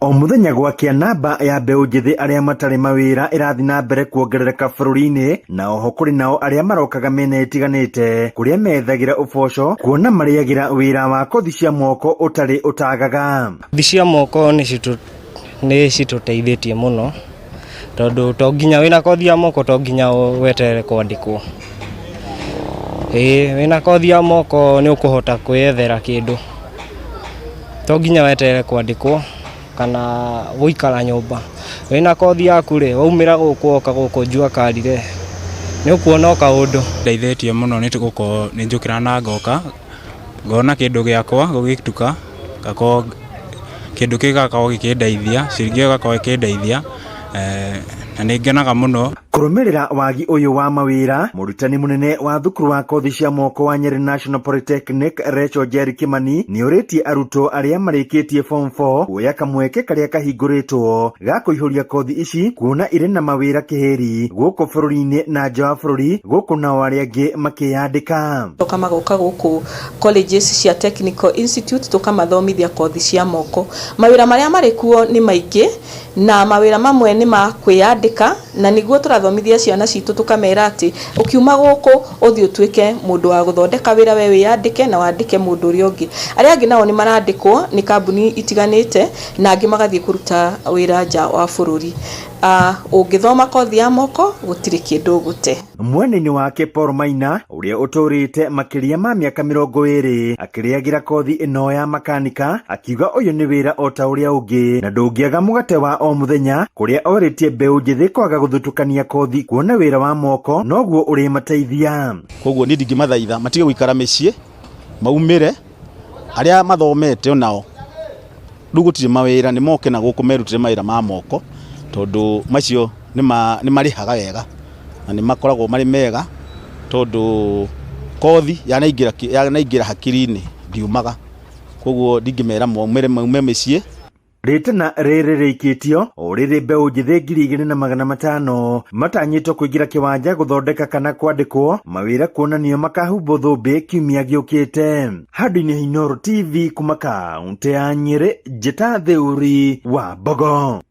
O muthenya gwakia namba ya mbeũ njithi aria matari mawira irathi na mbere kuongerereka bururi-ini, na oho kuri nao aria marokaga mĩena ĩtiganĩte kuria methagira uboco kuona mariagira wira wa kothi cia moko utari utagaga. Kothi cia moko ni cituteithĩtie muno tondu to nginya wina kothi ya moko to nginya weterere kwandikwo. Wina kothi ya moko ni ukuhota kwiyethera kindu, to nginya weterere kwandikwo kana guikara nyumba. Wina kothi yaku ri waumira gukoka njua karire ni ukuona kaundu. Ndeithĩtie muno ni tuguko ni njukira na ngoka ngona kindu giakwa gugituka gako kindu kigakao gikindeithia ciringi gakao gikindeithia na ni ngenaga muno. Kurumirira wagi uyu wa mawira, murutani munene wa thukuru wa kothi cia moko wa Nyeri National Polytechnic Rachel Jerry Kimani ni uritie arutwo aria marikitie form 4 kuoya kamweke karia kahinguritwo ga kuihuria kothi ici kuona iri na mawira kiheri guku bururi-ini na nja wa bururi guku nao aria angi makiyandika. Tukamagoka guku colleges cia Technical Institute tukamathomithia kothi cia moko. Mawira maria mari kuo ni maingi na mawira mamwe ni ma kwiyandika na niguo turathomithia ciana citu tukamera ati ukiuma guku uthi utuike mundu wa guthondeka wira we wiyandike na wandike mundu uria ungi. Aria angi nao ni marandikwo ni kambuni itiganite na angi magathie kuruta wira nja wa bururi. Ungithoma kothi ya moko gutiri kindu gute. Mwena-ini wake Paul Maina uria uturite makiria ma miaka 20 akiriagira kothi ino ya makanika akiuga uyu ni wira ota uria ungi na ndungiaga mugate wa o muthenya kuria oritie mbeũ njithi kwaga guthutukania kothi kuona wira wa moko noguo uri mateithia. Koguo ni ndingimathaitha matige guikara micii maumire aria mathomete onao ndugutire mawira ni moke na guku merutire mawira ma moko tondu macio ni marihaga wega na ni makoragwo mari mega tondu kothi yanaingira hakiri-ini ndiumaga. Koguo ndingimera maume micii. Ritana riri rikitio oriri mbeũ njithi 2,500 matanyitwo kuingira kiwanja guthondeka kana kwandikwo mawira kuonanio makahumbo thumbi kiumia giukite. Handũ-inĩ Inooro TV kuma kaunti ya Nyeri, Njĩta Thĩũri wa Mbogo.